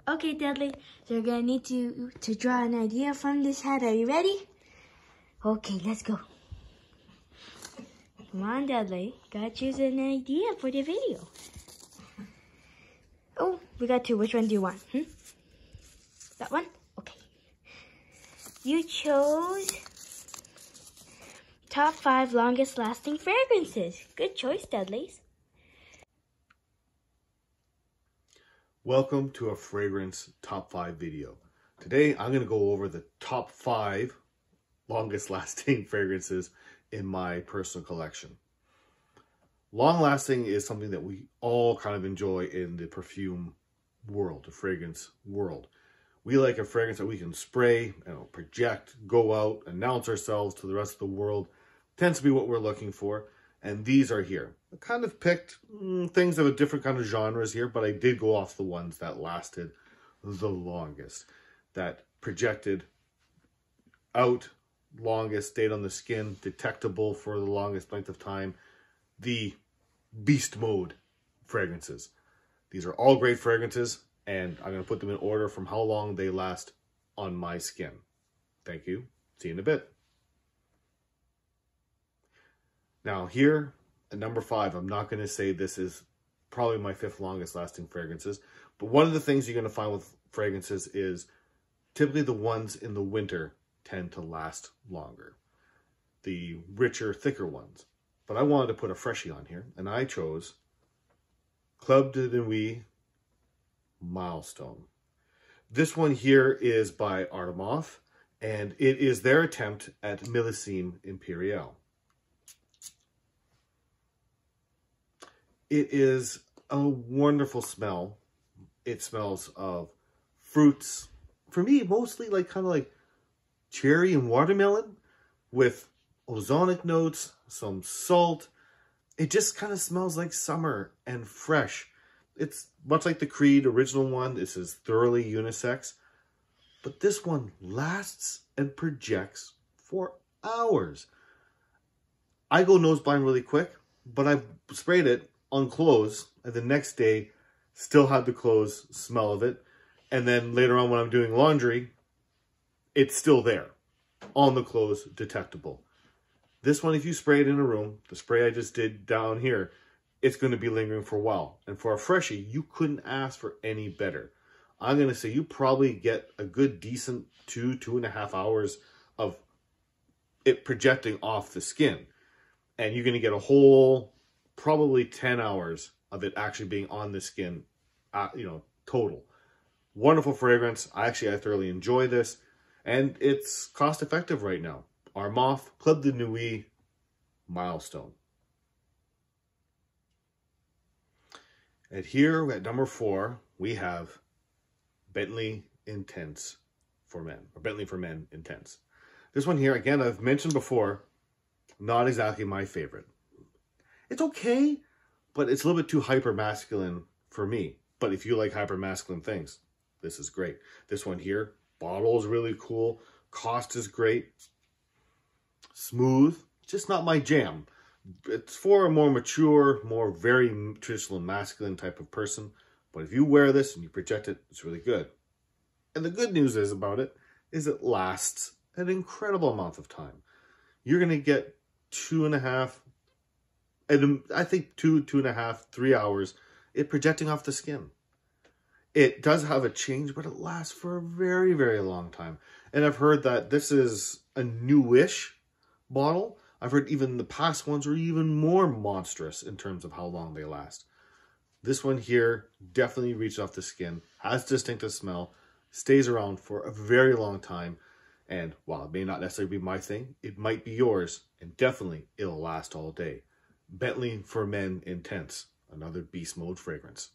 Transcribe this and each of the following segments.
Okay, Dudley, so you're gonna need to draw an idea from this hat. Are you ready? Okay, let's go. Come on, Dudley. Gotta choose an idea for the video. Oh, we got two. Which one do you want? That one? Okay. You chose top 5 longest lasting fragrances. Good choice, Dudley. Welcome to a fragrance top 5 video. Today I'm going to go over the top 5 longest lasting fragrances in my personal collection. Long lasting is something that we all kind of enjoy in the perfume world, the fragrance world. We like a fragrance that we can spray, project, go out, announce ourselves to the rest of the world. Tends to be what we're looking for. And these are here. I kind of picked things of a different kind of genres here, but I did go off the ones that lasted the longest, that projected out longest, stayed on the skin, detectable for the longest length of time, the beast mode fragrances. These are all great fragrances, and I'm going to put them in order from how long they last on my skin. Thank you. See you in a bit. Now here, at number 5, I'm not going to say this is probably my 5th longest lasting fragrances, but one of the things you're going to find with fragrances is typically the ones in the winter tend to last longer. The richer, thicker ones. But I wanted to put a freshie on here, and I chose Club de Nuit Milestone. This one here is by ARMAF, and it is their attempt at Millésime Impérial. It is a wonderful smell. It smells of fruits. For me, mostly kind of like cherry and watermelon with ozonic notes, some salt. It just kind of smells like summer and fresh. It's much like the Creed original one. This is thoroughly unisex. But this one lasts and projects for hours. I go nose blind really quick, but I've sprayed it on clothes, and the next day still had the clothes smell of it. And then later on when I'm doing laundry, it's still there on the clothes, detectable. This one, if you spray it in a room, the spray I just did down here, it's going to be lingering for a while. And for a freshie, you couldn't ask for any better. I'm going to say you probably get a good decent 2.5 hours of it projecting off the skin. And you're going to get a whole probably 10 hours of it actually being on the skin, total. Wonderful fragrance. I thoroughly enjoy this. And it's cost effective right now. ARMAF Club de Nuit Milestone. And here at number 4, we have Bentley Intense for Men, or Bentley for Men Intense. This one here, again, I've mentioned before, not exactly my favorite. It's okay, but it's a little bit too hyper-masculine for me. But if you like hyper-masculine things, this is great. This one here, bottle is really cool. Cost is great. Smooth, just not my jam. It's for a more mature, more very traditional masculine type of person. But if you wear this and you project it, it's really good. And the good news is about it is it lasts an incredible amount of time. You're going to get 2.5, and I think 2.5, 3 hours, it projecting off the skin. It does have a change, but it lasts for a very, very long time. And I've heard that this is a newish bottle. I've heard even the past ones were even more monstrous in terms of how long they last. This one here definitely reaches off the skin, has distinctive smell, stays around for a very long time. And while it may not necessarily be my thing, it might be yours. And definitely it'll last all day. Bentley for Men Intense, another beast mode fragrance.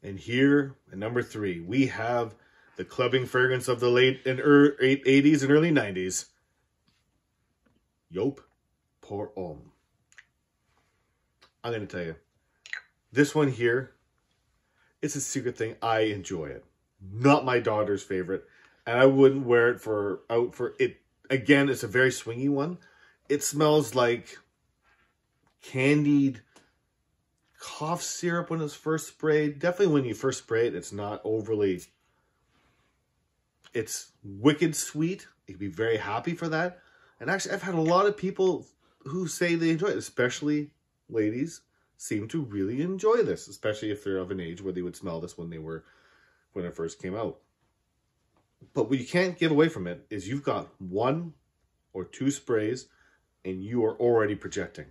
And here at number 3, we have the clubbing fragrance of the late and 80s and early 90s. Joop pour Homme. I'm going to tell you, this one here, it's a secret thing. I enjoy it. Not my daughter's favorite. And I wouldn't wear it out for it. Again, it's a very swingy one. It smells like candied cough syrup when it's first sprayed. Definitely when you first spray it, it's not overly... It's wicked sweet. You can be very happy for that. And actually, I've had a lot of people who say they enjoy it, especially ladies seem to really enjoy this, especially if they're of an age where they would smell this when it first came out. But what you can't get away from it is you've got 1 or 2 sprays and you are already projecting.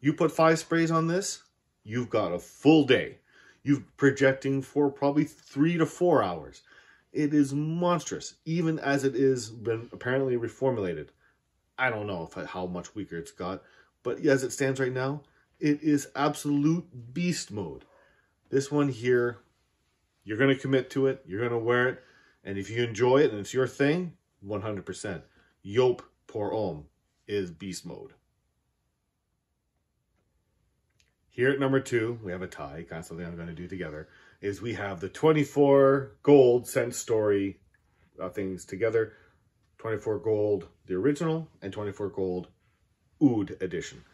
You put 5 sprays on this, you've got a full day. You're projecting for probably 3 to 4 hours. It is monstrous, even as it is been apparently reformulated. I don't know how much weaker it's got, but as it stands right now, it is absolute beast mode. This one here, you're going to commit to it, you're going to wear it, and if you enjoy it and it's your thing, 100%. Joop pour Homme is beast mode. Here at number 2, we have a tie, kind of something I'm going to do together, is we have the 24 Gold Scentstory things together. 24 Gold, the original, and 24 Gold Oud edition.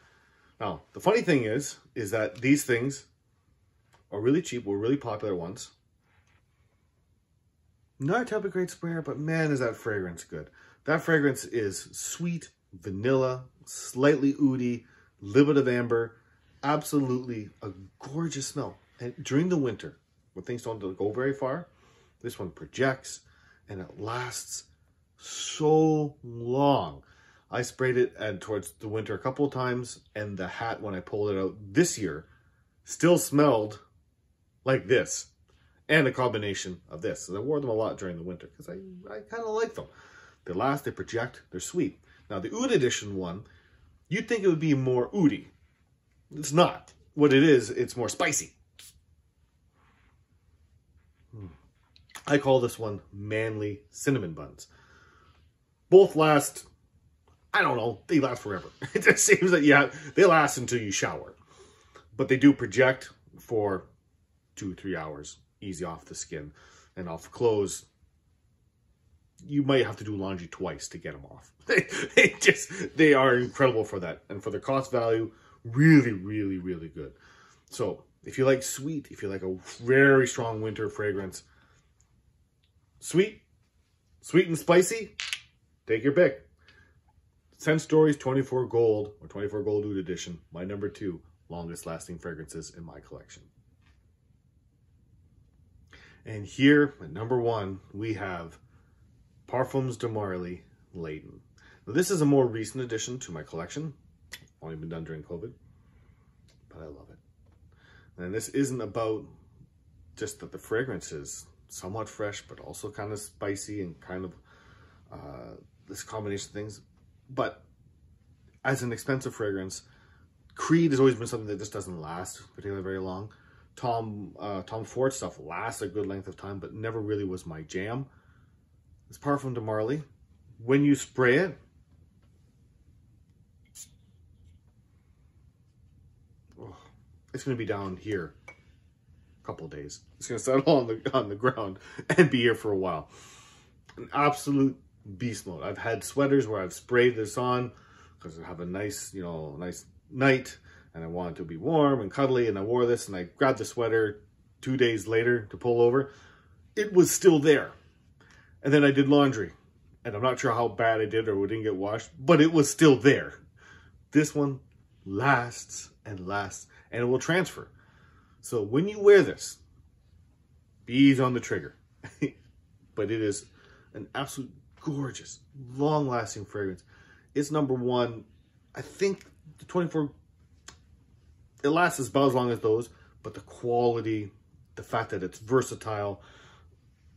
Now, the funny thing is that these things are really cheap, were really popular once. Not a type of great sprayer, but man, is that fragrance good. That fragrance is sweet, vanilla, slightly oudy, little bit of amber. Absolutely a gorgeous smell. And during the winter, when things don't go very far, this one projects and it lasts so long. I sprayed it towards the winter a couple of times, and the hat, when I pulled it out this year, still smelled like this. And a combination of this. So I wore them a lot during the winter because I kind of like them. They last, they project, they're sweet. Now the Oud edition one, you'd think it would be more oudy. It's not. What it is, it's more spicy. I call this one Manly Cinnamon Buns. Both last, I don't know, they last forever. It just seems that, they last until you shower. But they do project for 2-3 hours. Easy off the skin and off clothes. You might have to do laundry twice to get them off. They are incredible for that. And for the cost value, really, really, really good. So if you like sweet, if you like a very strong winter fragrance, sweet and spicy, take your pick. Scentstory's 24 Gold or 24 Gold Oud edition, my number 2 longest lasting fragrances in my collection. And here at number 1, we have Parfums de Marley, Layton. Now this is a more recent addition to my collection. Only been done during COVID, but I love it. And this isn't about just that the fragrance is somewhat fresh, but also kind of spicy and kind of this combination of things. But as an expensive fragrance, Creed has always been something that just doesn't last particularly very long. Tom Ford stuff lasts a good length of time, but never really was my jam. This Parfum de Marley, when you spray it, it's going to be down here a couple of days. It's going to settle on the ground and be here for a while. An absolute beast mode. I've had sweaters where I've sprayed this on because I have a nice, nice night and I want it to be warm and cuddly, and I wore this and I grabbed the sweater 2 days later to pull over. It was still there. And then I did laundry and I'm not sure how bad I did or it didn't get washed, but it was still there. This one lasts and lasts, and it will transfer. So when you wear this, be easy on the trigger. But it is an absolute gorgeous, long-lasting fragrance. It's number 1. I think the 24, it lasts about as long as those, but the quality, the fact that it's versatile,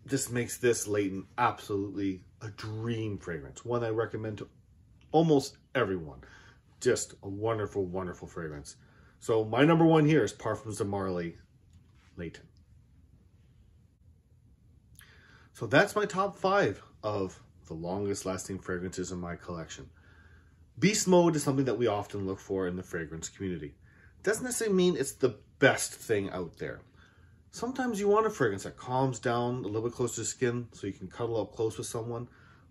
just makes this Layton absolutely a dream fragrance. One I recommend to almost everyone. Just a wonderful, wonderful fragrance. So my number 1 here is Parfums de Marley, Layton. So that's my top 5 of the longest lasting fragrances in my collection. Beast mode is something that we often look for in the fragrance community. Doesn't necessarily mean it's the best thing out there. Sometimes you want a fragrance that calms down a little bit close to the skin so you can cuddle up close with someone.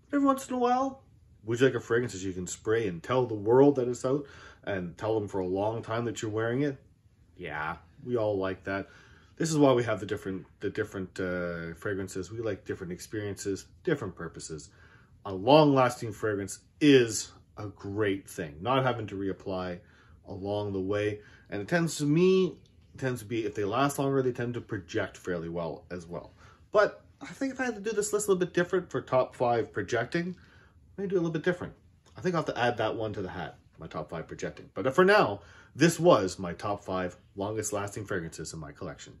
Every once in a while, would you like a fragrance that you can spray and tell the world that it's out and tell them for a long time that you're wearing it? Yeah, We all like that. This is why we have the different fragrances. We like different experiences, different purposes. A long-lasting fragrance is a great thing. Not having to reapply along the way. And it tends to be, if they last longer, they tend to project fairly well as well. But I think if I had to do this list a little bit different for top 5 projecting, maybe do it a little bit different. I think I'll have to add that one to the hat, my top 5 projecting. But for now, this was my top 5 longest lasting fragrances in my collection.